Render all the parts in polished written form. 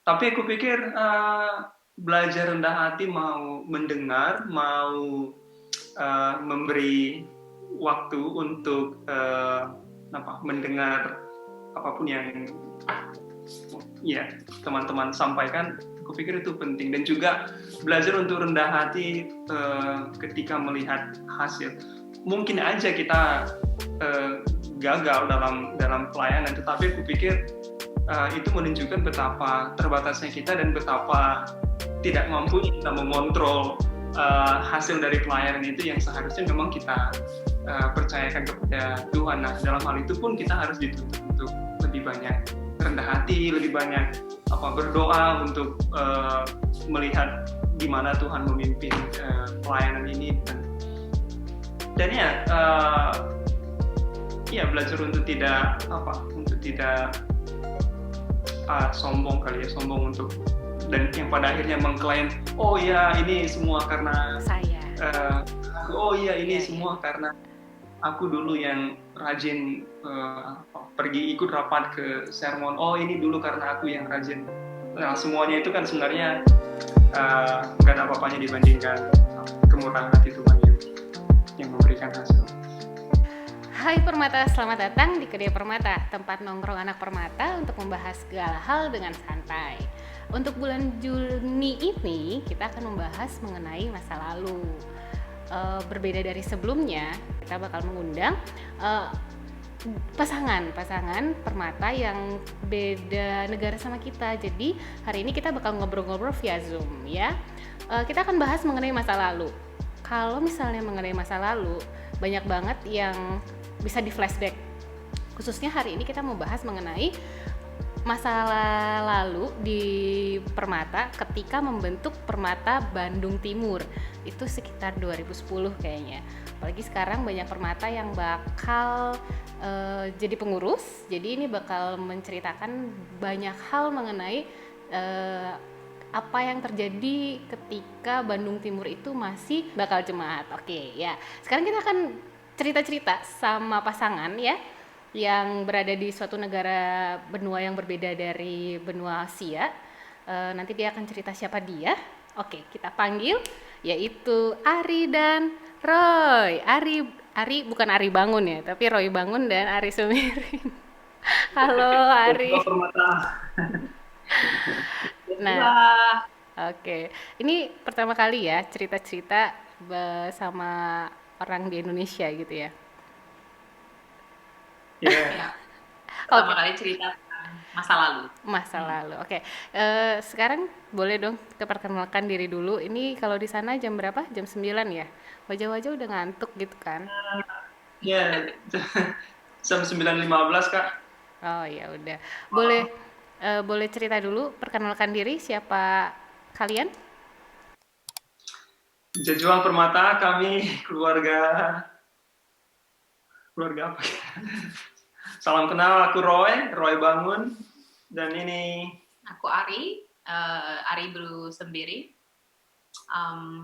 Tapi aku pikir belajar rendah hati mau mendengar, mau memberi waktu untuk mendengar apapun yang ya teman-teman sampaikan. Aku pikir itu penting dan juga belajar untuk rendah hati ketika melihat hasil. Mungkin aja kita gagal dalam pelayanan, tetapi aku pikir itu menunjukkan betapa terbatasnya kita dan betapa tidak mampu kita mengontrol hasil dari pelayanan itu yang seharusnya memang kita percayakan kepada Tuhan. Nah, dalam hal itu pun kita harus dituntut untuk lebih banyak rendah hati, lebih banyak berdoa untuk melihat gimana Tuhan memimpin pelayanan ini dan ya belajar untuk tidak sombong kali ya, sombong untuk dan yang pada akhirnya mengklaim oh ya ini semua karena saya oh iya ini semua karena aku dulu yang rajin pergi ikut rapat ke sermon, oh ini dulu karena aku yang rajin. Nah semuanya itu kan sebenarnya nggak ada apa-apanya dibandingkan kemurahan hati Tuhan yang memberikan hasil. Hai Permata, selamat datang di Kedai Permata, tempat nongkrong anak Permata untuk membahas segala hal dengan santai. Untuk bulan Juni ini, kita akan membahas mengenai masa lalu. Berbeda dari sebelumnya, kita bakal mengundang pasangan Permata yang beda negara sama kita. Jadi hari ini kita bakal ngobrol-ngobrol via Zoom ya. Kita akan bahas mengenai masa lalu. Kalau misalnya mengenai masa lalu, banyak banget yang bisa di flashback. Khususnya hari ini kita mau bahas mengenai masa lalu di Permata ketika membentuk Permata Bandung Timur. Itu sekitar 2010 kayaknya. Apalagi sekarang banyak Permata yang bakal jadi pengurus. Jadi ini bakal menceritakan banyak hal mengenai apa yang terjadi ketika Bandung Timur itu masih bakal jemaat. Oke, ya. Sekarang kita akan cerita-cerita sama pasangan ya yang berada di suatu negara benua yang berbeda dari benua Asia. Nanti dia akan cerita siapa dia. Oke, kita panggil yaitu Ari dan Roy. Ari bukan Ari Bangun ya, tapi Roy Bangun dan Ari Sumirin. Halo Ari. Nah, oke. Ini pertama kali ya cerita-cerita sama orang di Indonesia gitu ya. Iya. Pertama Oke, kali cerita masa lalu. masa lalu. Oke. Sekarang boleh dong perkenalkan diri dulu. Ini kalau di sana jam berapa? Jam 9 ya. Wajah-wajah udah ngantuk gitu kan. Ya, jam 9.15 Kak. Oh ya udah. Boleh boleh cerita dulu, perkenalkan diri siapa kalian? Jajuan Permata, kami keluarga apa ya? Salam kenal, aku Roy Bangun dan ini Aku Ari Bru Sembiri.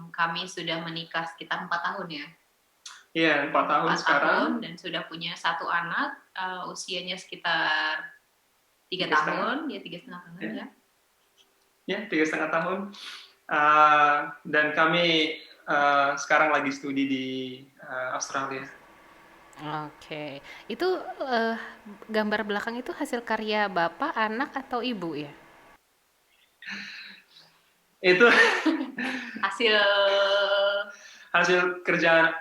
Kami sudah menikah sekitar 4 tahun ya. Iya, 4 tahun 4 sekarang. tahun dan sudah punya 1 anak, usianya sekitar 3 tahun, ya 3,5 tahun ya. Ya, 3,5 tahun. Dan kami sekarang lagi studi di Australia. Oke. Itu gambar belakang itu hasil karya Bapak, anak atau Ibu ya? Itu hasil kerjaan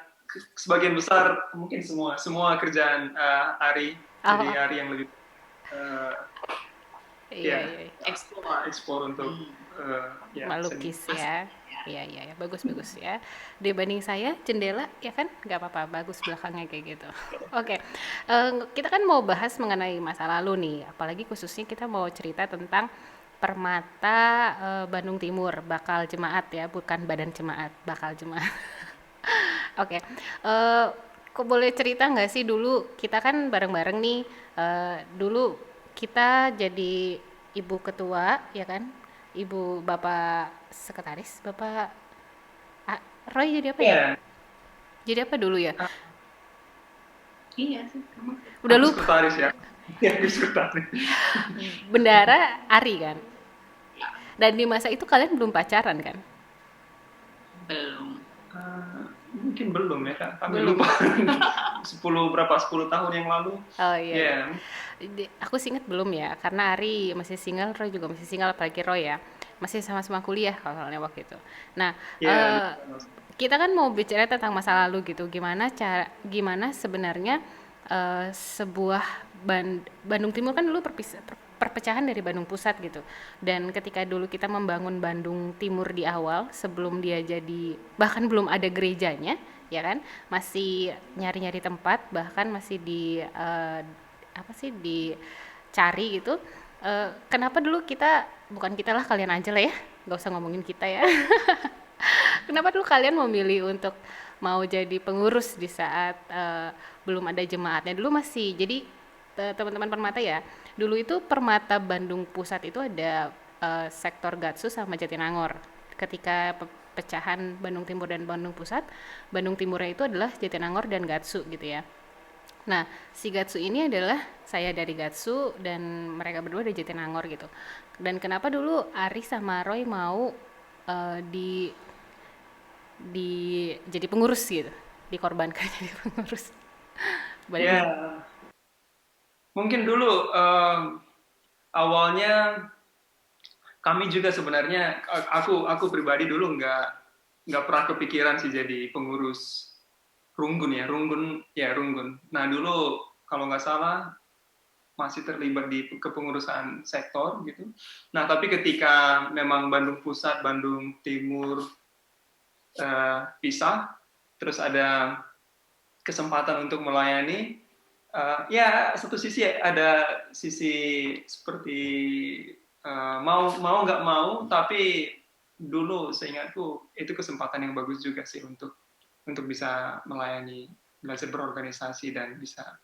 sebagian besar, mungkin semua kerjaan Ari. Jadi Ari yang lebih iya. explore untuk melukis ya. Iya, bagus ya. Dibanding saya jendela ya kan, nggak apa-apa, bagus belakangnya kayak gitu. Oke, kita kan mau bahas mengenai masa lalu nih, apalagi khususnya kita mau cerita tentang Permata Bandung Timur, bakal jemaat ya, bukan badan jemaat, bakal jemaat. Oke, kok boleh cerita nggak sih dulu kita kan bareng-bareng nih, dulu kita jadi ibu ketua ya kan, ibu bapak sekretaris, bapak Roy jadi apa ya? Jadi apa dulu ya? Iya sih. Udah lupa. Sekretaris ya. Iya, sekretaris. Bendara Ari kan? Dan di masa itu kalian belum pacaran kan? Belum. Mungkin belum ya Kak, kami Belum. lupa. 10 tahun yang lalu. Oh iya iya. Ya, Aku sih inget belum ya, karena Ari masih single, Roy juga masih single, apalagi Roy ya. Masih sama-sama kuliah kalau soalnya waktu itu. Nah, ya, kita kan mau bicara tentang masa lalu gitu. Gimana sebenarnya sebuah Bandung Timur kan dulu perpecahan dari Bandung Pusat gitu. Dan ketika dulu kita membangun Bandung Timur di awal sebelum dia jadi, bahkan belum ada gerejanya, ya kan? Masih nyari-nyari tempat, bahkan masih di apa sih dicari gitu. Kenapa dulu kita, bukan kita lah, kalian aja lah ya, nggak usah ngomongin kita ya. Kenapa dulu kalian memilih untuk mau jadi pengurus di saat belum ada jemaatnya? Dulu masih, jadi teman-teman Permata ya, dulu itu Permata Bandung Pusat itu ada sektor Gatsu sama Jatinangor. Ketika pecahan Bandung Timur dan Bandung Pusat, Bandung Timurnya itu adalah Jatinangor dan Gatsu gitu ya. Nah, si Gatsu ini adalah saya dari Gatsu dan mereka berdua dari Jatinangor gitu. Dan kenapa dulu Ari sama Roy mau di jadi pengurus gitu, dikorbankan jadi pengurus badan. ya. Mungkin dulu awalnya kami juga sebenarnya, aku pribadi dulu nggak pernah kepikiran sih jadi pengurus Runggun. Nah dulu kalau nggak salah masih terlibat di kepengurusan sektor gitu. Nah tapi ketika memang Bandung Pusat, Bandung Timur pisah, terus ada kesempatan untuk melayani, ya satu sisi ada sisi seperti mau nggak mau, tapi dulu seingatku itu kesempatan yang bagus juga sih untuk bisa melayani, belajar berorganisasi dan bisa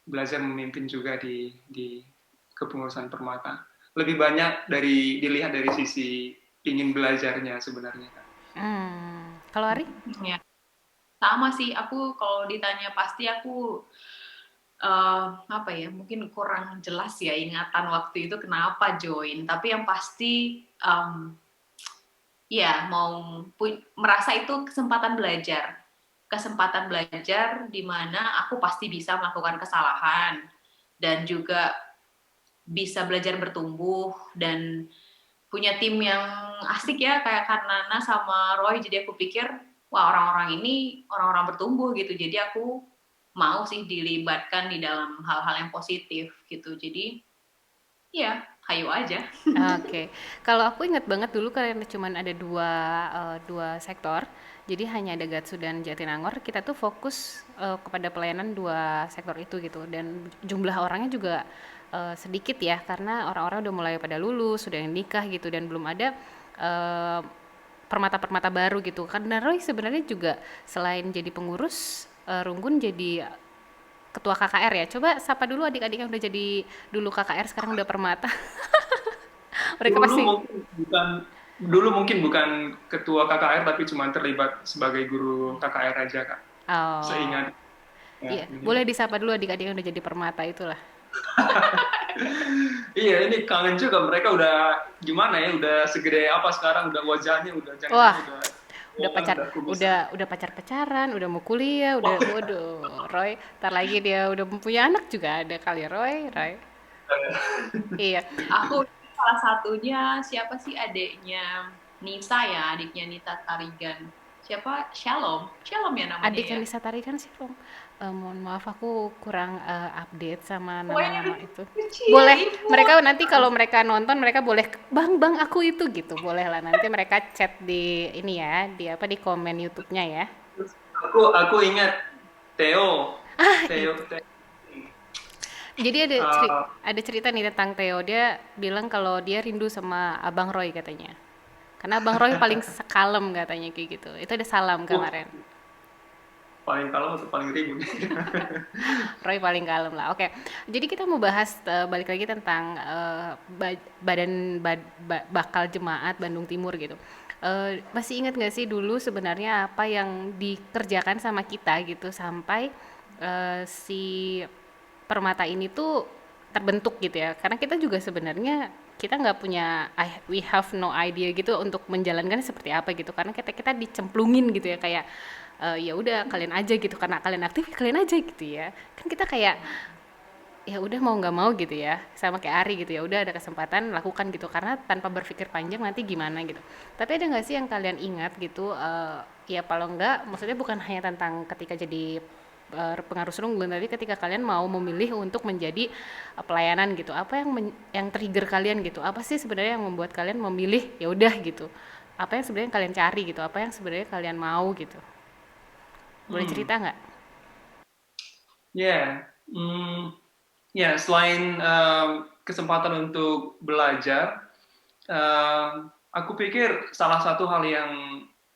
belajar memimpin juga di kepengurusan Permata. Lebih banyak dilihat dari sisi ingin belajarnya sebenarnya. Kalau Ari? Ya, sama sih. Aku kalau ditanya pasti aku apa ya, mungkin kurang jelas ya ingatan waktu itu kenapa join. Tapi yang pasti ya mau merasa itu kesempatan belajar di mana aku pasti bisa melakukan kesalahan dan juga bisa belajar bertumbuh dan punya tim yang asik ya kayak Karnana sama Roy. Jadi aku pikir wah orang-orang ini orang-orang bertumbuh gitu, jadi aku mau sih dilibatkan di dalam hal-hal yang positif gitu. Jadi ya hayu aja. Oke, kalau aku ingat banget dulu karena cuman ada dua sektor, jadi hanya ada Gatsu dan Jatinangor. Kita tuh fokus kepada pelayanan dua sektor itu gitu, dan jumlah orangnya juga sedikit ya, karena orang-orang udah mulai pada lulus, sudah yang nikah gitu, dan belum ada eh, permata-permata baru gitu. Karena Roy sebenarnya juga selain jadi pengurus Runggun, jadi ketua KKR ya. Coba sapa dulu adik-adik yang udah jadi dulu KKR sekarang udah permata. Mereka Dulu pasti. mungkin bukan dulu mungkin bukan ketua KKR tapi cuma terlibat sebagai guru KKR aja Kak. Oh, Seingat ya, iya. ini. Boleh disapa dulu adik-adik yang udah jadi permata itulah. Iya, ini kangen juga mereka udah gimana ya, udah segede apa sekarang, udah wajahnya udah Wah, jangan udah udah pacar, udah kumisan. udah pacar-pacaran, udah mau kuliah, udah, waduh, Roy. Ntar lagi dia udah punya anak juga ada kali Roy. Iya, Aku salah satunya siapa sih adiknya Nita ya, adiknya Nita Tarigan. Siapa? Shalom ya namanya adiknya ya. Nisa Tarikan sih, Rom. Mohon maaf aku kurang update sama Pokoknya nama-nama itu. kecil, Boleh, imut. mereka nanti kalau mereka nonton mereka boleh, bang aku itu gitu, boleh lah nanti mereka chat di ini ya, di apa di komen YouTube-nya ya. Terus aku ingat Theo, Ah, Theo, itu. Theo. Jadi Uh, ada cerita nih tentang Theo. Dia bilang kalau dia rindu sama Abang Roy katanya. Karena Abang Roy paling kalem katanya kayak gitu. Itu ada salam kemarin. paling kalau atau paling ribut. Roy paling kalem lah. Oke. Jadi kita mau bahas balik lagi tentang bakal jemaat Bandung Timur gitu. Masih ingat nggak sih dulu sebenarnya apa yang dikerjakan sama kita gitu sampai si Permata ini tuh terbentuk gitu ya. Karena kita juga sebenarnya kita nggak punya we have no idea gitu untuk menjalankan seperti apa gitu, karena kita dicemplungin gitu ya, kayak ya udah kalian aja gitu, karena kalian aktif kalian aja gitu ya, kan kita kayak ya udah mau nggak mau gitu ya, sama kayak Ari gitu, ya udah ada kesempatan lakukan gitu, karena tanpa berpikir panjang nanti gimana gitu. Tapi ada nggak sih yang kalian ingat gitu, ya kalau nggak maksudnya bukan hanya tentang ketika jadi pengaruh serunggun, tapi ketika kalian mau memilih untuk menjadi pelayanan gitu, apa yang trigger kalian gitu, apa sih sebenarnya yang membuat kalian memilih ya udah gitu, apa yang sebenarnya kalian cari gitu, apa yang sebenarnya kalian mau gitu, boleh cerita nggak? Ya, ya selain kesempatan untuk belajar, aku pikir salah satu hal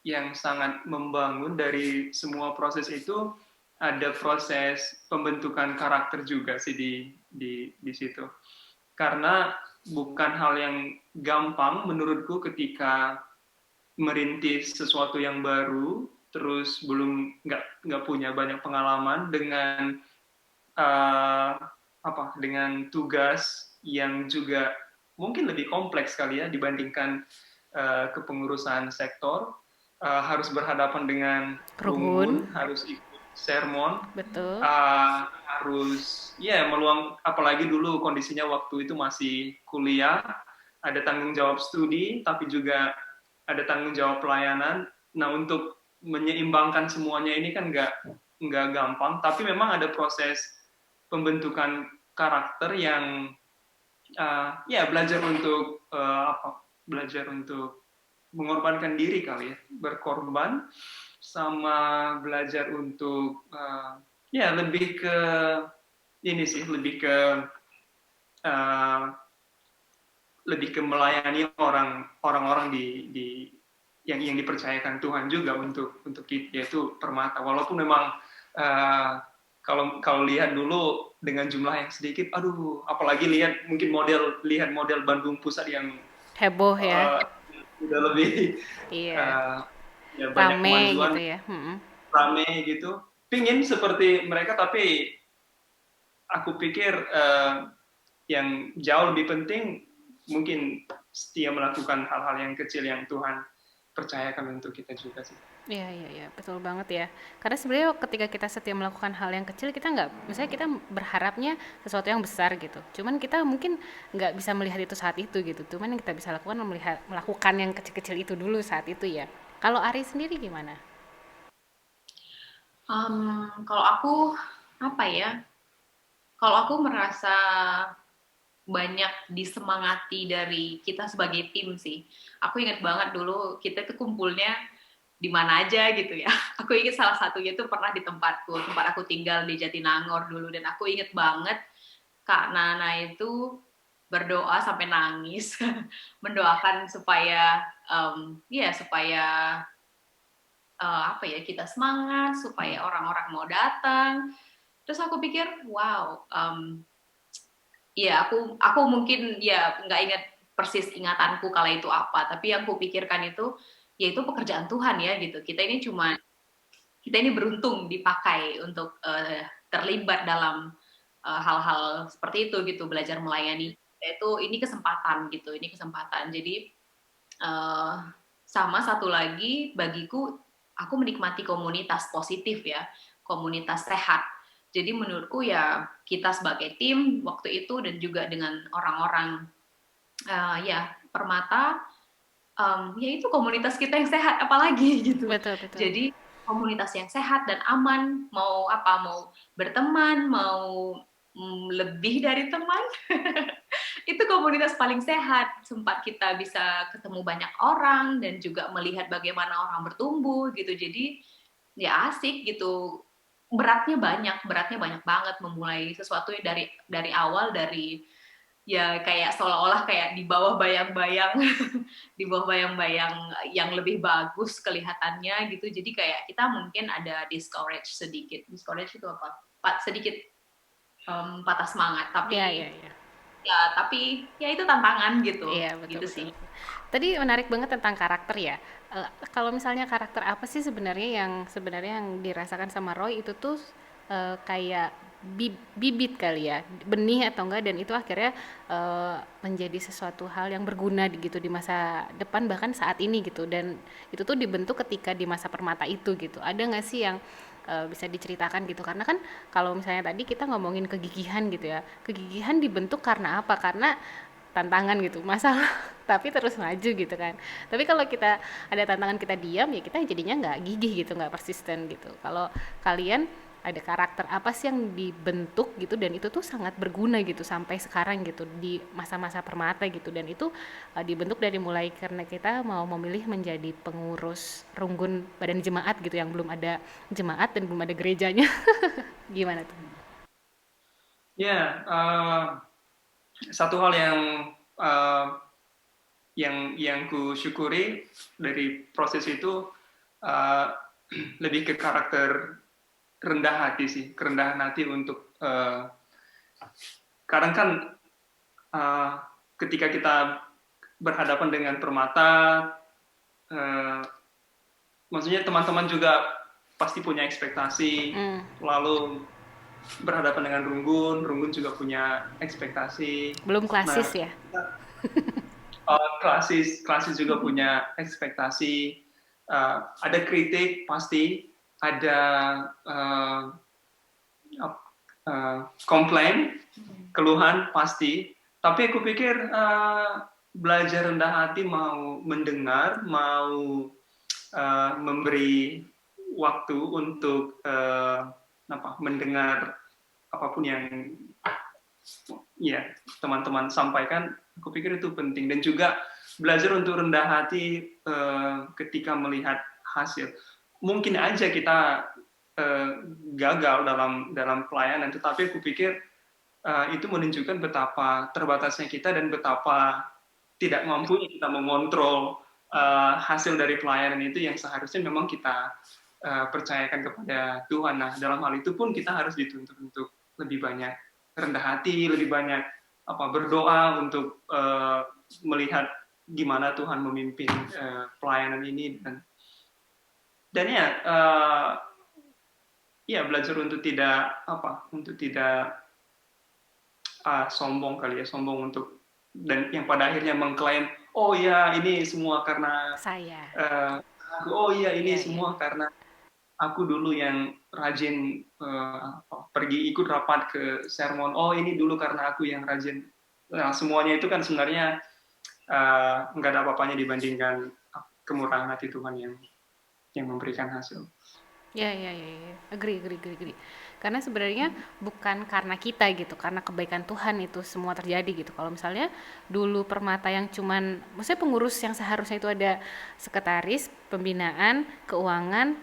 yang sangat membangun dari semua proses itu ada proses pembentukan karakter juga sih di situ. Karena bukan hal yang gampang menurutku ketika merintis sesuatu yang baru, terus belum nggak punya banyak pengalaman dengan dengan tugas yang juga mungkin lebih kompleks kali ya dibandingkan kepengurusan sektor, harus berhadapan dengan Ruhun, rumun, harus ikut sermon, betul. harus ya meluang, apalagi dulu kondisinya waktu itu masih kuliah, ada tanggung jawab studi, tapi juga ada tanggung jawab pelayanan. Nah, untuk menyeimbangkan semuanya ini kan nggak gampang, tapi memang ada proses pembentukan karakter yang ya belajar untuk belajar untuk mengorbankan diri kali ya, berkorban, sama belajar untuk ya lebih ke ini sih, lebih ke uh, melayani orang-orang di yang dipercayakan Tuhan juga untuk kita, yaitu Permata. Walaupun memang kalau lihat dulu dengan jumlah yang sedikit, aduh, apalagi lihat model Bandung Pusat yang Heboh ya. udah lebih Iya, uh, ya banyak rame gitu kemajuan, ya. rame gitu. Pingin seperti mereka, tapi aku pikir yang jauh lebih penting mungkin setia melakukan hal-hal yang kecil yang Tuhan percayakan untuk kita juga sih. Iya, iya, iya, betul banget ya. Karena sebenarnya ketika kita setia melakukan hal yang kecil, kita nggak, misalnya kita berharapnya sesuatu yang besar gitu. Cuman kita mungkin nggak bisa melihat itu saat itu gitu. Cuman yang kita bisa lakukan melakukan yang kecil-kecil itu dulu saat itu ya. Kalau Ari sendiri gimana? Kalau aku apa ya? Kalau aku merasa banyak disemangati dari kita sebagai tim sih. Aku ingat banget dulu kita tuh kumpulnya di mana aja gitu ya. Aku ingat salah satunya tuh pernah di tempat aku tinggal di Jatinangor dulu, dan aku ingat banget Kak Nana itu berdoa sampai nangis mendoakan supaya supaya apa ya, kita semangat, supaya orang-orang mau datang. Terus aku pikir wow, ya aku mungkin ya nggak ingat persis ingatanku kala itu apa, tapi yang aku pikirkan itu ya itu pekerjaan Tuhan ya gitu. Kita ini beruntung dipakai untuk terlibat dalam hal-hal seperti itu gitu, belajar melayani. Itu ini kesempatan gitu, ini kesempatan. Jadi sama satu lagi bagiku, aku menikmati komunitas positif ya, komunitas sehat. Jadi menurutku ya kita sebagai tim waktu itu dan juga dengan orang-orang ya Permata, ya itu komunitas kita yang sehat apalagi gitu. Betul, betul. Jadi komunitas yang sehat dan aman, mau berteman, mau lebih dari teman, itu komunitas paling sehat. Sempat kita bisa ketemu banyak orang dan juga melihat bagaimana orang bertumbuh gitu. Jadi ya asik gitu. Beratnya banyak banget memulai sesuatu yang dari awal, dari ya kayak seolah-olah kayak di bawah bayang-bayang di bawah bayang-bayang yang lebih bagus kelihatannya gitu. Jadi kayak kita mungkin ada discourage itu apa, sedikit patah semangat, Iya, iya, iya. tapi ya itu tantangan gitu Iya, betul, gitu betul, sih. betul. Tadi menarik banget tentang karakter ya. Kalau misalnya karakter apa sih sebenarnya yang dirasakan sama Roy itu tuh kayak bibit kali ya, benih atau enggak, dan itu akhirnya menjadi sesuatu hal yang berguna gitu di masa depan bahkan saat ini gitu. Dan itu tuh dibentuk ketika di masa permata itu gitu. Ada nggak sih yang bisa diceritakan gitu? Karena kan kalau misalnya tadi kita ngomongin kegigihan gitu ya, kegigihan dibentuk karena apa? Karena tantangan gitu, masalah, tapi terus maju gitu kan. Tapi kalau kita ada tantangan kita diam, ya kita jadinya nggak gigih gitu, nggak persisten gitu. Kalau kalian ada karakter apa sih yang dibentuk gitu dan itu tuh sangat berguna gitu sampai sekarang gitu di masa-masa permata gitu, dan itu dibentuk dari mulai karena kita mau memilih menjadi pengurus runggun badan jemaat gitu yang belum ada jemaat dan belum ada gerejanya. Gimana tuh? Ya, satu hal uh, yang ku syukuri dari proses itu uh, lebih ke karakter rendah hati sih, kerendahan hati untuk kadang kan uh, ketika kita berhadapan dengan permata, uh, maksudnya teman-teman juga pasti punya ekspektasi, lalu berhadapan dengan runggun, runggun juga punya ekspektasi. Belum klasis Nah, ya? klasis juga punya ekspektasi. Ada kritik pasti, ada komplain, keluhan pasti. Tapi aku pikir belajar rendah hati, mau mendengar, mau memberi waktu untuk mendengar apapun yang ya teman-teman sampaikan, aku pikir itu penting. Dan juga belajar untuk rendah hati ketika melihat hasil. Mungkin aja kita gagal dalam pelayanan, tetapi aku pikir itu menunjukkan betapa terbatasnya kita dan betapa tidak mampunya kita mengontrol hasil dari pelayanan itu yang seharusnya memang kita percayakan kepada Tuhan. Nah, dalam hal itu pun kita harus dituntut untuk lebih banyak rendah hati, lebih banyak berdoa untuk melihat gimana Tuhan memimpin pelayanan ini, dan ya belajar untuk tidak sombong kali ya, sombong untuk, dan yang pada akhirnya mengklaim, oh ya ini semua karena Saya. aku, oh iya ini Iya, iya. semua karena aku dulu yang rajin pergi ikut rapat ke sermon, oh ini dulu karena aku yang rajin. Nah, semuanya itu kan sebenarnya nggak ada apa-apanya dibandingkan kemurahan hati Tuhan yang memberikan hasil. Ya, ya, ya, ya. Agree, agree, agree, agree. Karena sebenarnya bukan karena kita gitu, karena kebaikan Tuhan itu semua terjadi gitu. Kalau misalnya dulu Permata yang cuman, maksudnya pengurus yang seharusnya itu ada sekretaris, pembinaan, keuangan,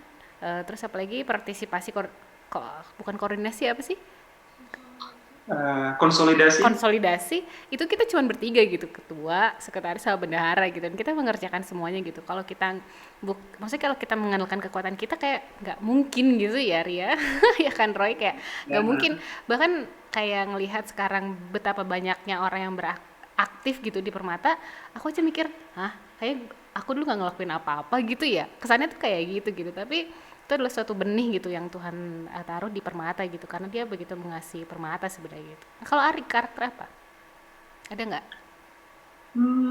terus apalagi partisipasi, bukan koordinasi, apa sih? Konsolidasi. Konsolidasi itu kita cuma bertiga gitu, ketua, sekretaris, sama bendahara gitu, dan kita mengerjakan semuanya gitu. Kalau kita maksudnya kalau kita mengandalkan kekuatan kita kayak nggak mungkin gitu ya, Ria. Ya kan Roy, kayak nggak mungkin. Bahkan kayak ngelihat sekarang betapa banyaknya orang yang beraktif gitu di Permata, aku aja mikir, kayak aku dulu nggak ngelakuin apa-apa gitu ya, kesannya tuh kayak gitu. Tapi itu adalah suatu benih gitu yang Tuhan taruh di Permata gitu, karena dia begitu mengasihi Permata sebenarnya gitu. Nah, kalau Ari karakter apa? Ada nggak?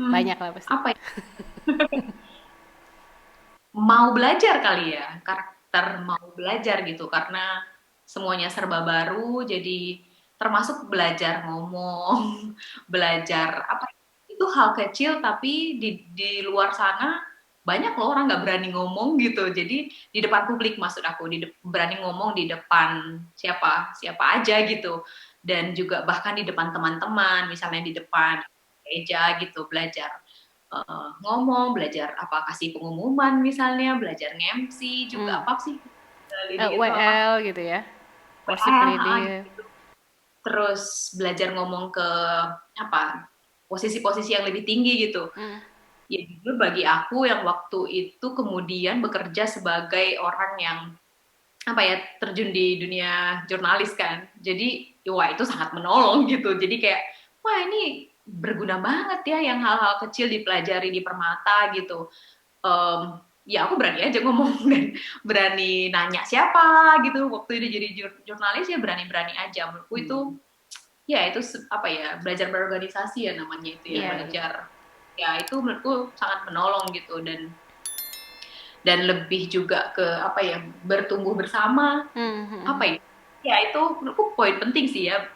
Banyak lah pasti. Apa ya? Mau belajar kali ya, karakter mau belajar gitu, karena semuanya serba baru, jadi termasuk belajar ngomong, belajar apa, itu hal kecil tapi di luar sana banyak loh orang nggak berani ngomong gitu. Jadi di depan publik, maksud aku, berani ngomong di depan siapa siapa aja gitu, dan juga bahkan di depan teman-teman, misalnya di depan gereja gitu, belajar ngomong, belajar apa, kasih pengumuman misalnya, belajar nge-MC juga, apa sih Lidi itu apa? WL gitu ya, worship WL, leader. gitu. Terus belajar ngomong ke apa, posisi-posisi yang lebih tinggi gitu. Ya jujur bagi aku yang waktu itu kemudian bekerja sebagai orang yang apa ya, terjun di dunia jurnalis kan. Jadi wah itu sangat menolong gitu. Jadi kayak wah ini berguna banget ya yang hal-hal kecil dipelajari di Permata gitu. ya aku berani aja ngomong dan berani nanya siapa gitu. Waktu itu jadi jurnalis ya berani-berani aja. Menurutku itu ya itu apa ya, belajar berorganisasi ya namanya itu ya, Iya. belajar ya itu menurutku sangat menolong gitu, dan lebih juga ke apa ya, bertumbuh bersama apa ya, ya itu menurutku poin penting sih ya.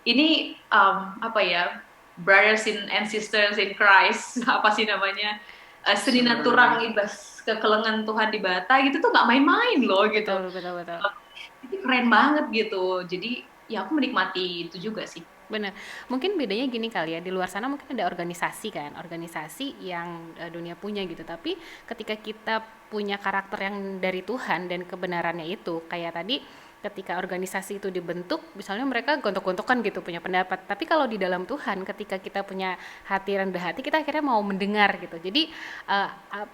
Ini apa ya, brothers and sisters in Christ apa sih namanya, senina turang ibas kekelengan Tuhan di bata gitu tuh nggak main-main loh gitu. Betul. Itu keren banget gitu. Jadi ya aku menikmati itu juga sih. Bener. Mungkin bedanya gini kali ya, di luar sana mungkin ada organisasi kan, organisasi yang dunia punya gitu. Tapi ketika kita punya karakter yang dari Tuhan dan kebenarannya itu, kayak tadi ketika organisasi itu dibentuk, misalnya mereka gontok-gontokan gitu punya pendapat. Tapi kalau di dalam Tuhan, ketika kita punya hati rendah hati, kita akhirnya mau mendengar gitu. Jadi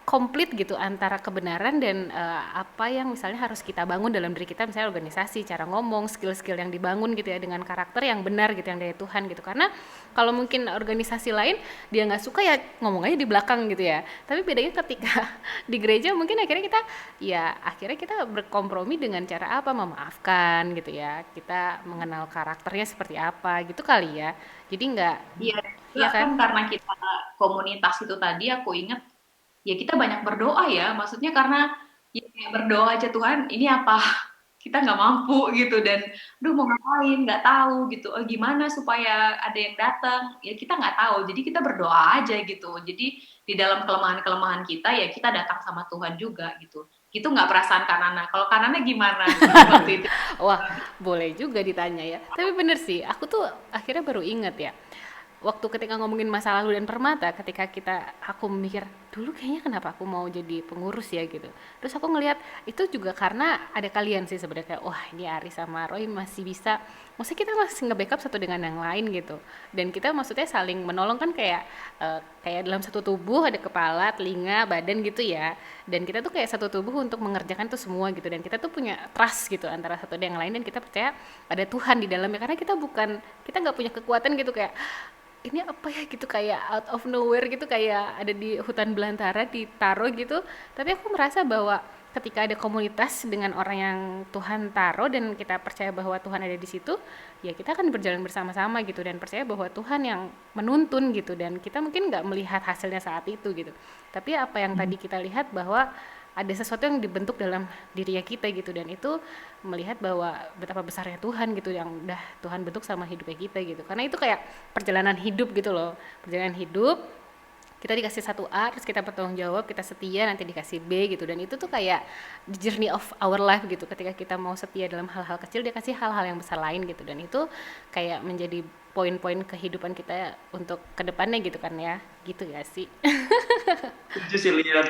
komplit gitu antara kebenaran dan apa yang misalnya harus kita bangun dalam diri kita, misalnya organisasi, cara ngomong, skill-skill yang dibangun gitu ya dengan karakter yang benar gitu, yang dari Tuhan gitu. Karena kalau mungkin organisasi lain dia nggak suka ya ngomong aja di belakang gitu ya. Tapi bedanya ketika di gereja mungkin akhirnya kita berkompromi dengan cara apa, memaafkan gitu ya, kita mengenal karakternya seperti apa gitu kali ya. Jadi nggak, Iya, iya kan? kan karena kita komunitas itu tadi aku ingat ya kita banyak berdoa ya, maksudnya karena ya kayak berdoa aja, Tuhan ini apa, kita nggak mampu gitu, dan aduh mau ngapain nggak tahu gitu, gimana supaya ada yang datang ya kita nggak tahu, jadi kita berdoa aja gitu. Jadi di dalam kelemahan-kelemahan kita ya kita datang sama Tuhan juga gitu. Itu nggak perasaan Kanana, kalau Kanana gimana waktu itu? Wah, boleh juga ditanya ya. Tapi bener sih, aku tuh akhirnya baru inget ya. Waktu ketika ngomongin masa lalu dan permata, aku mikir, dulu kayaknya kenapa aku mau jadi pengurus ya gitu. Terus aku ngelihat itu juga karena ada kalian sih sebenarnya, kayak wah ini Ari sama Roy masih bisa, maksudnya kita masih nge-backup satu dengan yang lain gitu. Dan kita maksudnya saling menolong kan, kayak dalam satu tubuh ada kepala, telinga, badan gitu ya. Dan kita tuh kayak satu tubuh untuk mengerjakan itu semua gitu. Dan kita tuh punya trust gitu antara satu dan yang lain, dan kita percaya ada Tuhan di dalamnya, karena kita nggak punya kekuatan gitu kayak ini apa ya gitu, kayak out of nowhere gitu, kayak ada di hutan belantara ditaruh gitu. Tapi aku merasa bahwa ketika ada komunitas dengan orang yang Tuhan taruh dan kita percaya bahwa Tuhan ada di situ, ya kita akan berjalan bersama-sama gitu, dan percaya bahwa Tuhan yang menuntun gitu, dan kita mungkin nggak melihat hasilnya saat itu gitu. Tapi apa yang tadi kita lihat bahwa ada sesuatu yang dibentuk dalam diri kita gitu, dan itu melihat bahwa betapa besarnya Tuhan gitu, yang udah Tuhan bentuk sama hidupnya kita gitu. Karena itu kayak perjalanan hidup gitu loh, perjalanan hidup kita dikasih satu A, terus kita bertanggung jawab, kita setia, nanti dikasih B gitu. Dan itu tuh kayak the journey of our life gitu. Ketika kita mau setia dalam hal-hal kecil, dia kasih hal-hal yang besar lain gitu. Dan itu kayak menjadi poin-poin kehidupan kita untuk kedepannya gitu kan ya, gitu ya sih. Itu sih lihat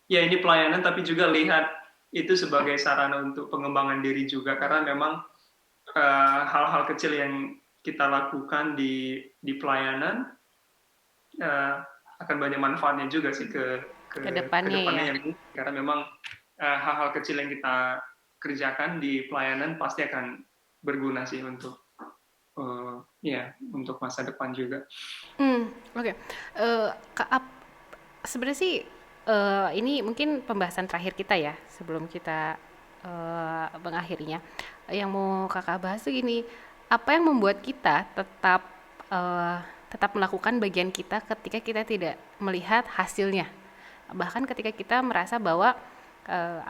ya ini pelayanan, tapi juga lihat itu sebagai sarana untuk pengembangan diri juga, karena memang hal-hal kecil yang kita lakukan di pelayanan akan banyak manfaatnya juga sih ke Kedepannya ya. Karena memang hal-hal kecil yang kita kerjakan di pelayanan pasti akan berguna sih untuk untuk masa depan juga. Oke. Sebenarnya sih ini mungkin pembahasan terakhir kita ya sebelum kita mengakhirinya. Yang mau kakak bahas tuh gini, apa yang membuat kita tetap melakukan bagian kita ketika kita tidak melihat hasilnya, bahkan ketika kita merasa bahwa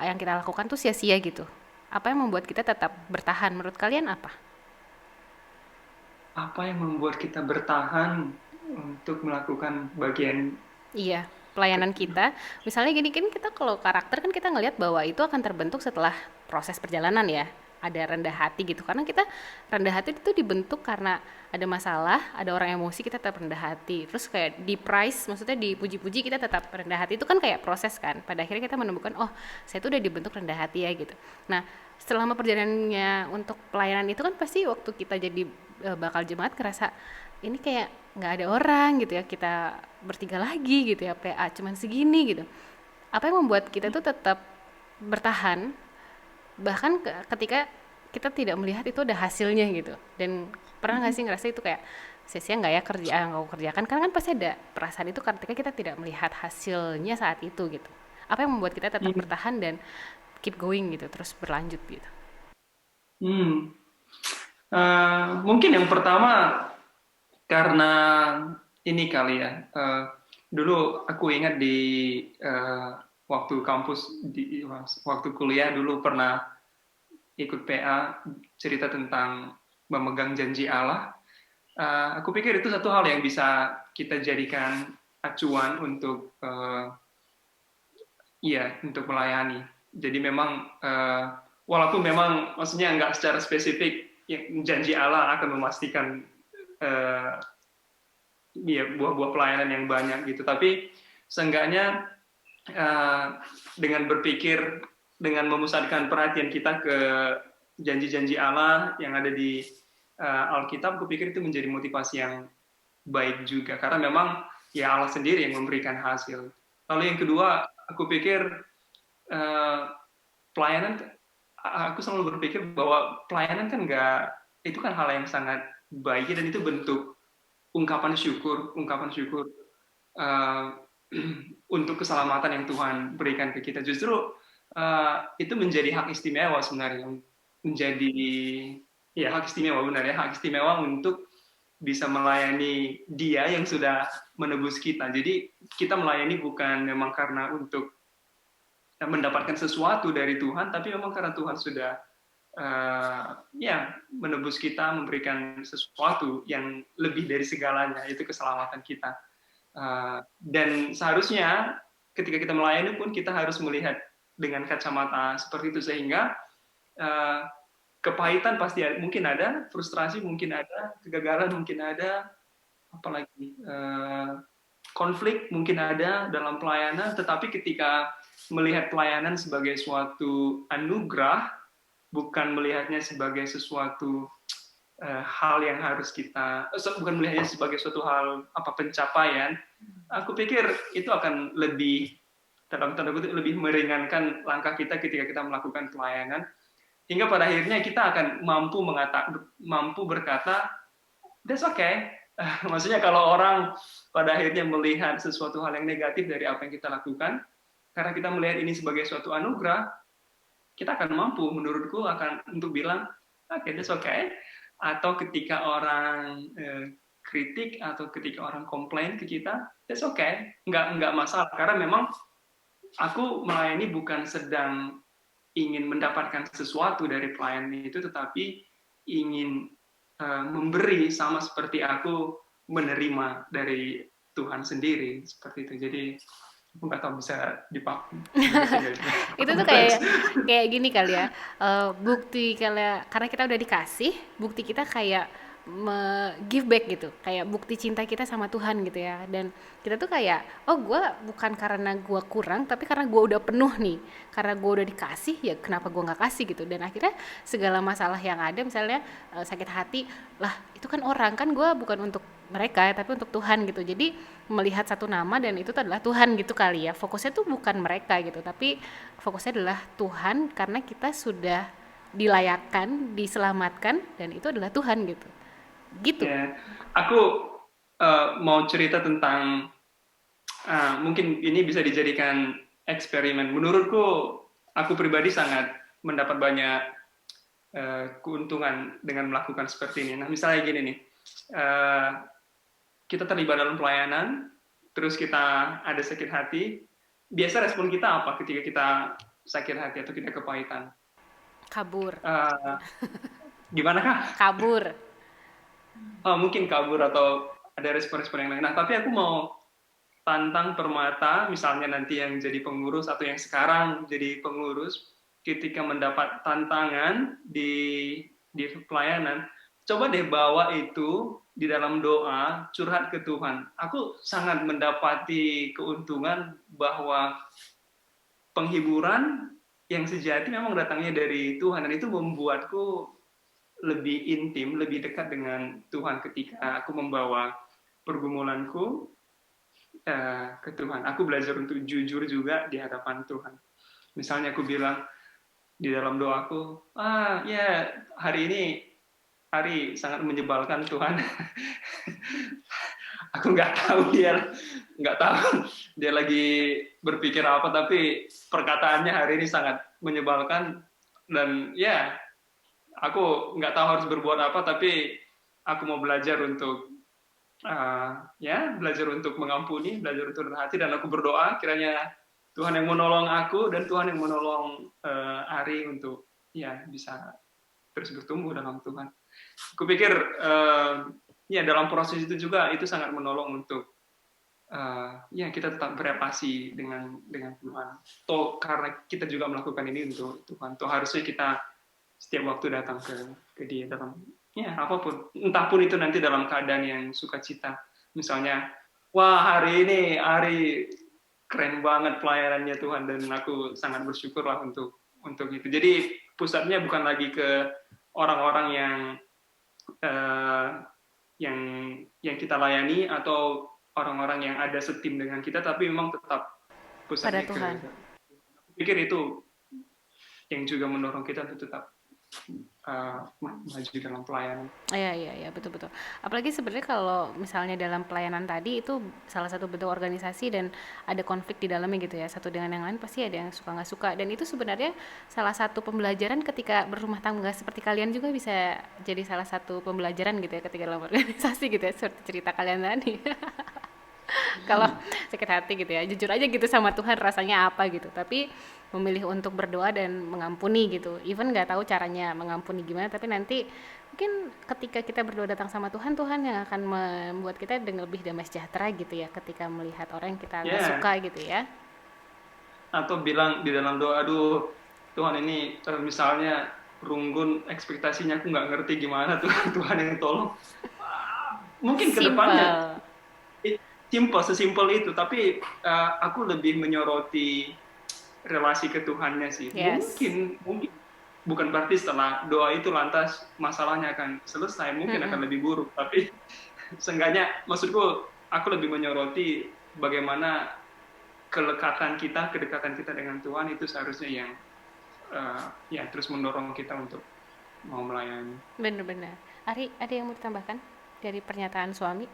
yang kita lakukan tuh sia-sia gitu. Apa yang membuat kita tetap bertahan? Menurut kalian apa? Apa yang membuat kita bertahan untuk melakukan bagian pelayanan kita? Misalnya gini kan, kita kalau karakter kan kita ngelihat bahwa itu akan terbentuk setelah proses perjalanan ya. Ada rendah hati gitu, karena kita rendah hati itu dibentuk karena ada masalah, ada orang emosi, kita tetap rendah hati. Terus kayak di price, maksudnya dipuji-puji, kita tetap rendah hati. Itu kan kayak proses kan, pada akhirnya kita menemukan, oh saya tuh udah dibentuk rendah hati ya gitu. Nah selama perjalanannya untuk pelayanan itu kan pasti waktu kita jadi bakal jemaat ngerasa ini kayak nggak ada orang gitu ya, kita bertiga lagi gitu ya, PA cuman segini gitu. Apa yang membuat kita tuh tetap bertahan bahkan ketika kita tidak melihat itu ada hasilnya gitu? Dan pernah nggak sih ngerasa itu kayak sia-sia nggak ya kerja yang aku kerjakan, karena kan pasti ada perasaan itu ketika kita tidak melihat hasilnya saat itu gitu. Apa yang membuat kita tetap Hmm. bertahan dan keep going gitu, terus berlanjut gitu. Hmm. Mungkin yang pertama karena ini kali ya. Dulu aku ingat di eh, waktu kampus di waktu kuliah dulu pernah ikut PA cerita tentang memegang janji Allah. Aku pikir itu satu hal yang bisa kita jadikan acuan untuk iya untuk melayani. Jadi memang walaupun memang maksudnya nggak secara spesifik ya, janji Allah akan memastikan eh, ya buah-buah pelayanan yang banyak gitu. Tapi seenggaknya eh, dengan berpikir dengan memusatkan perhatian kita ke janji-janji Allah yang ada di Alkitab, aku pikir itu menjadi motivasi yang baik juga karena memang ya Allah sendiri yang memberikan hasil. Lalu yang kedua, aku pikir eh, pelayanan, aku selalu berpikir bahwa pelayanan kan nggak, itu kan hal yang sangat baik dan itu bentuk ungkapan syukur eh, untuk keselamatan yang Tuhan berikan ke kita. Justru itu menjadi hak istimewa sebenarnya, menjadi ya hak istimewa benar ya, hak istimewa untuk bisa melayani Dia yang sudah menebus kita. Jadi kita melayani bukan memang karena untuk mendapatkan sesuatu dari Tuhan, tapi memang karena Tuhan sudah ya menebus kita, memberikan sesuatu yang lebih dari segalanya, itu keselamatan kita. Dan seharusnya ketika kita melayani pun kita harus melihat dengan kacamata seperti itu sehingga uh, kepahitan pasti ada, mungkin ada, frustrasi mungkin ada, kegagalan mungkin ada, apalagi konflik mungkin ada dalam pelayanan, tetapi ketika melihat pelayanan sebagai suatu anugerah, bukan melihatnya sebagai sesuatu hal yang harus kita, bukan melihatnya sebagai suatu hal apa pencapaian, aku pikir itu akan lebih dalam tanda kutip lebih meringankan langkah kita ketika kita melakukan pelayanan hingga pada akhirnya kita akan mampu berkata that's okay. Maksudnya kalau orang pada akhirnya melihat sesuatu hal yang negatif dari apa yang kita lakukan, karena kita melihat ini sebagai suatu anugerah, kita akan mampu, menurutku, akan untuk bilang, oke, okay, that's okay. Atau ketika orang kritik atau ketika orang komplain ke kita, that's okay, nggak masalah. Karena memang aku melayani bukan sedang ingin mendapatkan sesuatu dari pelayan itu, tetapi ingin memberi sama seperti aku menerima dari Tuhan sendiri seperti itu. Jadi aku nggak tahu bisa dipahami. Itu tuh kayak kayak gini kali ya, bukti karena kita udah dikasih, bukti kita kayak give back gitu, kayak bukti cinta kita sama Tuhan gitu ya. Dan kita tuh kayak, oh gue bukan karena gue kurang, tapi karena gue udah penuh nih, karena gue udah dikasih, ya kenapa gue nggak kasih gitu. Dan akhirnya segala masalah yang ada, misalnya sakit hati, lah itu kan orang, kan gue bukan untuk mereka tapi untuk Tuhan gitu. Jadi melihat satu nama dan itu adalah Tuhan gitu kali ya, fokusnya tuh bukan mereka gitu, tapi fokusnya adalah Tuhan karena kita sudah dilayakkan, diselamatkan, dan itu adalah Tuhan gitu. Ya, aku mau cerita tentang mungkin ini bisa dijadikan eksperimen. Menurutku, aku pribadi sangat mendapat banyak keuntungan dengan melakukan seperti ini. Nah, misalnya gini nih, kita terlibat dalam pelayanan, terus kita ada sakit hati. Biasa respon kita apa ketika kita sakit hati atau kita kepahitan? Kabur. Gimana kah? Kabur. Mungkin kabur atau ada respon-respon yang lain. Nah, tapi aku mau tantang Permata, misalnya nanti yang jadi pengurus atau yang sekarang jadi pengurus, ketika mendapat tantangan di pelayanan, coba deh bawa itu di dalam doa, curhat ke Tuhan. Aku sangat mendapati keuntungan bahwa penghiburan yang sejati memang datangnya dari Tuhan, dan itu membuatku lebih intim, lebih dekat dengan Tuhan ketika aku membawa pergumulanku ke Tuhan. Aku belajar untuk jujur juga di hadapan Tuhan. Misalnya aku bilang di dalam doaku, ya hari ini Ari sangat menyebalkan Tuhan. Aku nggak tahu dia lagi berpikir apa, tapi perkataannya hari ini sangat menyebalkan. Dan ya, aku nggak tahu harus berbuat apa, tapi aku mau belajar untuk belajar untuk mengampuni, belajar untuk rendah hati, dan aku berdoa kiranya Tuhan yang menolong aku dan Tuhan yang menolong Ari untuk ya bisa terus bertumbuh dalam Tuhan. Aku pikir ya dalam proses itu juga itu sangat menolong untuk ya kita tetap berelasi dengan Tuhan. Toh karena kita juga melakukan ini untuk Tuhan. Toh harusnya kita setiap waktu datang ke Dia dalam ya apapun, entah pun itu nanti dalam keadaan yang sukacita. Misalnya, wah hari ini keren banget pelayanannya Tuhan, dan aku sangat bersyukur lah untuk itu. Jadi pusatnya bukan lagi ke orang-orang yang kita layani atau orang-orang yang ada setim dengan kita, tapi memang tetap pusatnya pada Tuhan. Aku pikir itu yang juga mendorong kita untuk tetap maju dalam pelayanan. Iya, betul. Apalagi sebenarnya kalau misalnya dalam pelayanan tadi itu salah satu bentuk organisasi dan ada konflik di dalamnya gitu ya, satu dengan yang lain pasti ada yang suka nggak suka, dan itu sebenarnya salah satu pembelajaran ketika berumah tangga seperti kalian juga bisa jadi salah satu pembelajaran gitu ya ketika dalam organisasi gitu ya, seperti cerita kalian tadi. Kalau sakit hati gitu ya, jujur aja gitu sama Tuhan rasanya apa gitu, tapi memilih untuk berdoa dan mengampuni gitu, even nggak tahu caranya mengampuni gimana, tapi nanti mungkin ketika kita berdoa datang sama Tuhan, Tuhan yang akan membuat kita dengan lebih damai sejahtera gitu ya ketika melihat orang yang kita nggak suka gitu ya. Atau bilang di dalam doa, aduh Tuhan ini misalnya Runggun ekspektasinya aku nggak ngerti gimana Tuhan yang tolong. Mungkin kedepannya sesimpel itu, tapi aku lebih menyoroti relasi ke Tuhannya sih. Yes. Mungkin bukan berarti setelah doa itu lantas masalahnya akan selesai, mungkin akan lebih buruk, tapi seenggaknya maksudku aku lebih menyoroti bagaimana kedekatan kita dengan Tuhan itu seharusnya yang terus mendorong kita untuk mau melayani. Benar-benar. Ari, ada yang mau ditambahkan dari pernyataan suami?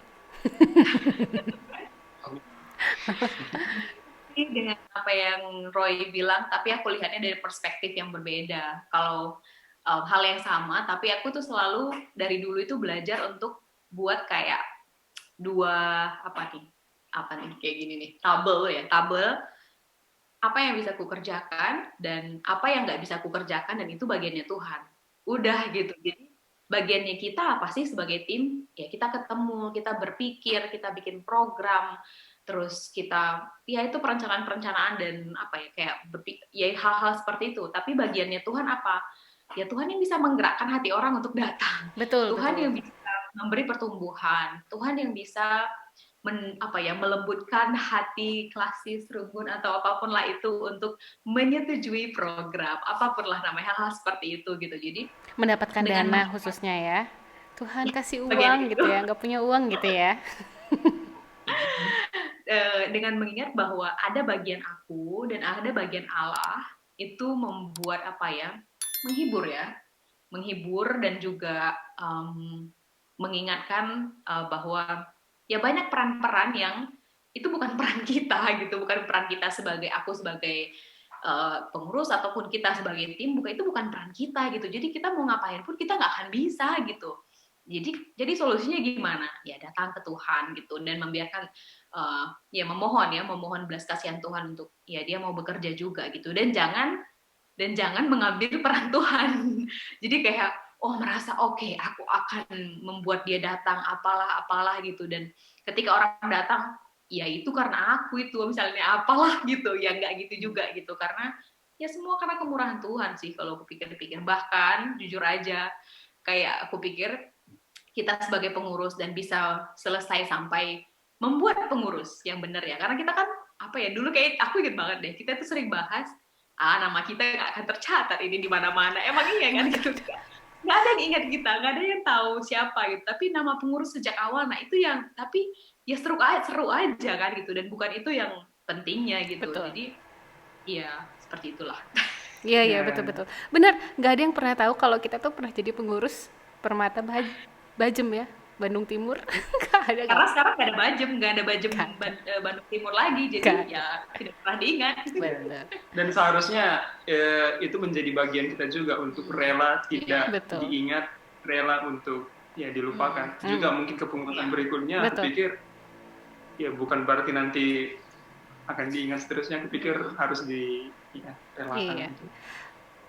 Dengan apa yang Roy bilang, tapi aku lihatnya dari perspektif yang berbeda. Kalau hal yang sama, tapi aku tuh selalu dari dulu itu belajar untuk buat kayak dua apa nih kayak gini nih, tabel apa yang bisa aku kerjakan dan apa yang nggak bisa aku kerjakan, dan itu bagiannya Tuhan. Udah gitu. Jadi bagiannya kita apa sih sebagai tim? Ya kita ketemu, kita berpikir, kita bikin program, terus kita ya itu perencanaan dan apa ya kayak ya hal-hal seperti itu. Tapi bagiannya Tuhan apa? Ya Tuhan yang bisa menggerakkan hati orang untuk datang. Tuhan yang bisa memberi pertumbuhan, Tuhan yang bisa melembutkan hati Klasis, Runggun atau apapun lah itu untuk menyetujui program, apapun lah namanya, hal-hal seperti itu gitu. Jadi mendapatkan dana khususnya ya, Tuhan kasih uang gitu ya, nggak punya uang gitu ya. Dengan mengingat bahwa ada bagian aku dan ada bagian Allah, itu membuat menghibur dan juga mengingatkan bahwa ya banyak peran-peran yang itu bukan peran kita gitu, bukan peran kita sebagai pengurus ataupun kita sebagai tim, itu bukan peran kita gitu. Jadi kita mau ngapain pun kita nggak akan bisa gitu. Jadi solusinya gimana? Ya datang ke Tuhan gitu dan membiarkan memohon belas kasihan Tuhan untuk ya dia mau bekerja juga gitu, dan jangan mengambil peran Tuhan. Jadi kayak merasa oke, aku akan membuat dia datang apalah gitu, dan ketika orang datang ya itu karena aku itu misalnya apalah gitu, ya nggak gitu juga gitu, karena ya semua karena kemurahan Tuhan sih kalau aku pikir-pikir. Bahkan jujur aja kayak aku pikir kita sebagai pengurus dan bisa selesai sampai membuat pengurus yang benar ya, karena kita kan dulu kayak aku ingat banget deh, kita tuh sering bahas nama kita nggak akan tercatat ini di mana-mana, emang iya kan gitu. Nggak ada yang ingat kita, nggak ada yang tahu siapa gitu, tapi nama pengurus sejak awal, nah itu yang tapi ya seru aja kan gitu, dan bukan itu yang pentingnya gitu. Betul. Jadi ya seperti itulah. Iya betul benar, nggak ada yang pernah tahu kalau kita tuh pernah jadi pengurus Permata Bajem ya, Bandung Timur. Nggak ada kan? Karena sekarang nggak ada Bajem, Nggak ada. Bandung Timur lagi, jadi Nggak ada. ya tidak pernah diingat. Benar. Dan seharusnya itu menjadi bagian kita juga untuk rela tidak Betul. diingat, rela untuk ya dilupakan. Juga mungkin kepengurusan berikutnya, Betul. aku pikir ya bukan berarti nanti akan diingat seterusnya. Aku pikir harus relakan. Iya. Gitu.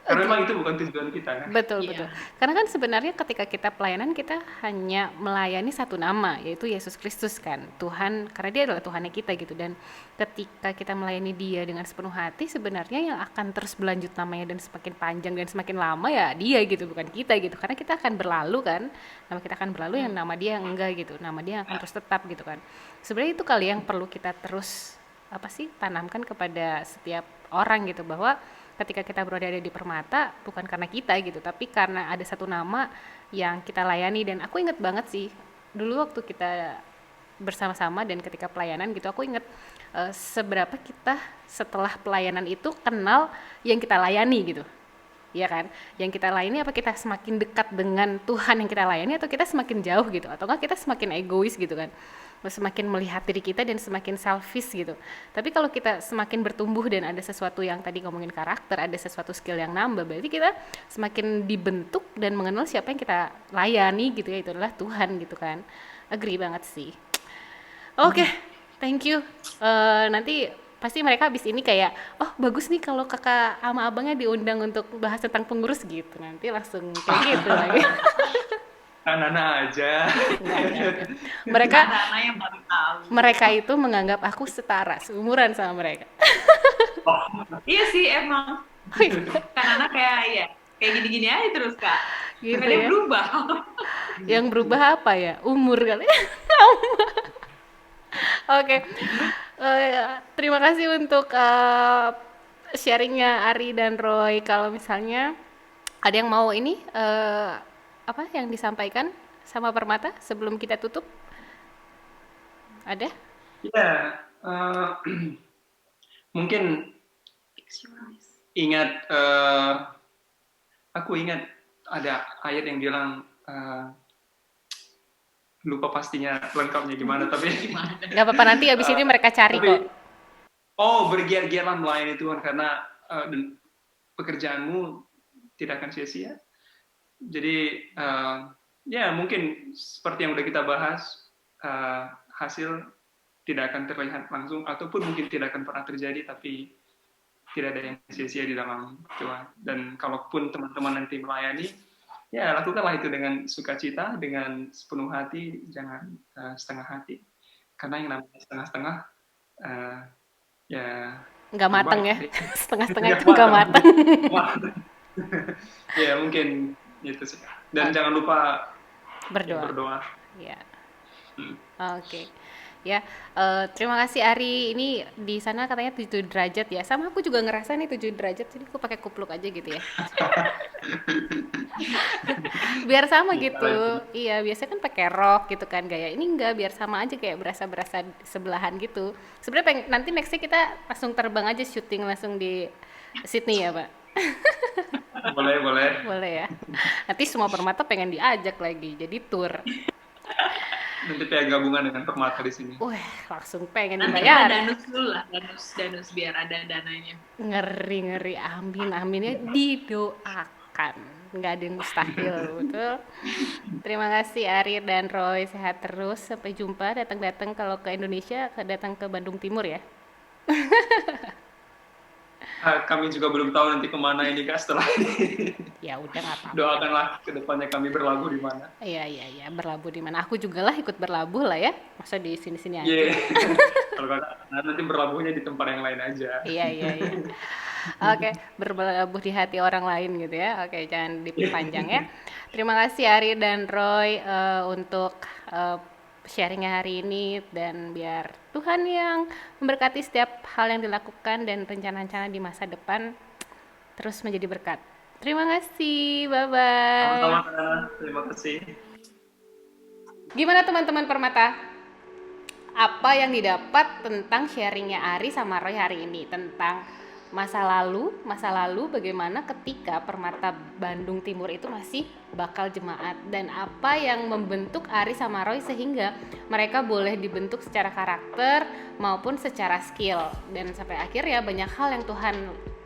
Karena memang itu bukan tujuan kita kan. Betul, Iya. betul. Karena kan sebenarnya ketika kita pelayanan kita hanya melayani satu nama, yaitu Yesus Kristus kan, Tuhan, karena dia adalah Tuhannya kita gitu. Dan ketika kita melayani dia dengan sepenuh hati, sebenarnya yang akan terus berlanjut namanya dan semakin panjang dan semakin lama ya dia gitu, bukan kita gitu. Karena kita akan berlalu kan, nama kita akan berlalu, yang nama dia yang enggak gitu, nama dia yang akan terus tetap gitu kan. Sebenarnya itu kali yang perlu kita terus tanamkan kepada setiap orang gitu, bahwa ketika kita berada di Permata bukan karena kita gitu, tapi karena ada satu nama yang kita layani. Dan aku inget banget sih dulu waktu kita bersama-sama dan ketika pelayanan gitu, aku inget seberapa kita setelah pelayanan itu kenal yang kita layani gitu. Iya kan? Yang kita layani, apa kita semakin dekat dengan Tuhan yang kita layani, atau kita semakin jauh gitu, atau enggak kita semakin egois gitu kan, semakin melihat diri kita dan semakin selfish gitu. Tapi kalau kita semakin bertumbuh dan ada sesuatu yang tadi ngomongin karakter, ada sesuatu skill yang nambah, berarti kita semakin dibentuk dan mengenal siapa yang kita layani gitu ya, itu adalah Tuhan gitu kan. Agree banget sih. Oke, thank you. Nanti pasti mereka habis ini kayak, oh bagus nih kalau kakak sama abangnya diundang untuk bahas tentang pengurus gitu. Nanti langsung kayak gitu lagi. Nana aja. Mereka Karena yang baru tahu. mereka itu menganggap aku setara, seumuran sama mereka. Iya sih emang. Karena kayak gini-gini aja terus Kak. Gitu Nggak ada yang ya. berubah. Yang berubah apa ya? Umur kali. Oke. Terima kasih untuk sharingnya Ari dan Roy. Kalau misalnya ada yang mau ini apa yang disampaikan sama Permata sebelum kita tutup? Ada? Ya, mungkin ingat, aku ingat ada ayat yang bilang, lupa pastinya lengkapnya gimana, tapi Gak apa-apa, nanti abis ini mereka cari kok. bergiat-giatlah melayani Tuhan karena pekerjaanmu tidak akan sia-sia. Jadi ya mungkin seperti yang udah kita bahas, hasil tidak akan terlihat langsung, ataupun mungkin tidak akan pernah terjadi, tapi tidak ada yang sia-sia di dalam Tuhan. Dan kalaupun teman-teman nanti melayani, ya lakukanlah itu dengan sukacita, dengan sepenuh hati, jangan setengah hati. Karena yang namanya setengah-setengah ya Nggak mateng ya, baik. setengah-setengah itu nggak mateng. Ya mungkin itu sih. Dan jangan lupa berdoa. Ya. Oke. Ya, terima kasih Ari. Ini di sana katanya 7 derajat ya. Sama aku juga ngerasa nih 7 derajat. Jadi aku pakai kupluk aja gitu ya. Biar sama gitu. Iya, biasanya kan pakai rok gitu kan gaya. Ini enggak, biar sama aja, kayak berasa-berasa sebelahan gitu. Sebenarnya nanti nextnya kita langsung terbang aja, syuting langsung di Sydney ya, Pak. Boleh ya. Nanti semua Permata pengen diajak lagi jadi tour. Nanti kayak gabungan dengan Permata di sini. Wah, langsung pengen Nanti dibayar. ada danus dulu lah, danus biar ada dananya. Ngeri. Aminnya didoakan. Nggak ada yang mustahil, betul. Terima kasih Ari dan Roy, sehat terus. Sampai jumpa, datang-datang kalau ke Indonesia, datang ke Bandung Timur ya. Kami juga belum tahu nanti kemana ini Kak setelah ini. Ya udah, nggak apa-apa. Doakanlah ke depannya kami berlabuh di mana. Iya, berlabuh di mana? Aku juga lah ikut berlabuh lah ya. Masa di sini-sini aja. Iya. Kalau nanti berlabuhnya di tempat yang lain aja. Iya. Oke, berlabuh di hati orang lain gitu ya. Oke, jangan diperpanjang ya. Terima kasih Ari dan Roy untuk sharingnya hari ini, dan biar Tuhan yang memberkati setiap hal yang dilakukan dan rencana-rencana di masa depan terus menjadi berkat. Terima kasih, bye-bye. Sama-sama, terima kasih. Gimana teman-teman Permata? Apa yang didapat tentang sharingnya Ari sama Roy hari ini tentang masa lalu bagaimana ketika Permata Bandung Timur itu masih bakal jemaat, dan apa yang membentuk Ari sama Roy sehingga mereka boleh dibentuk secara karakter maupun secara skill, dan sampai akhir ya banyak hal yang Tuhan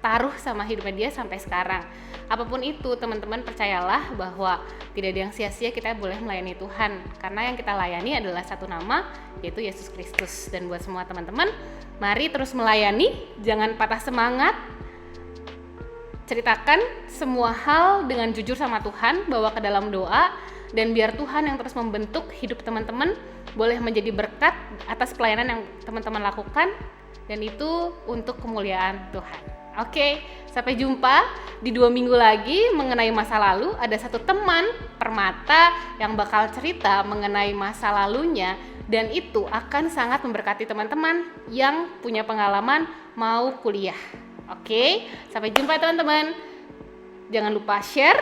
taruh sama hidupnya dia sampai sekarang. Apapun itu teman-teman, percayalah bahwa tidak ada yang sia-sia kita boleh melayani Tuhan, karena yang kita layani adalah satu nama, yaitu Yesus Kristus. Dan buat semua teman-teman, mari terus melayani, jangan patah semangat, ceritakan semua hal dengan jujur sama Tuhan, bawa ke dalam doa, dan biar Tuhan yang terus membentuk hidup teman-teman boleh menjadi berkat atas pelayanan yang teman-teman lakukan, dan itu untuk kemuliaan Tuhan. Oke, sampai jumpa di 2 minggu lagi mengenai masa lalu. Ada satu teman Permata yang bakal cerita mengenai masa lalunya, dan itu akan sangat memberkati teman-teman yang punya pengalaman mau kuliah. Oke, sampai jumpa teman-teman. Jangan lupa share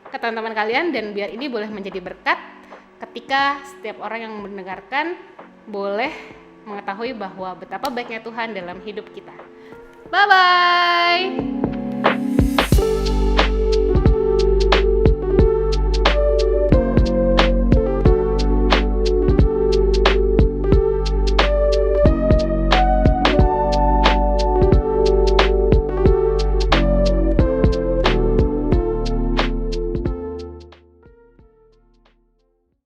ke teman-teman kalian, dan biar ini boleh menjadi berkat ketika setiap orang yang mendengarkan boleh mengetahui bahwa betapa baiknya Tuhan dalam hidup kita. Bye-bye.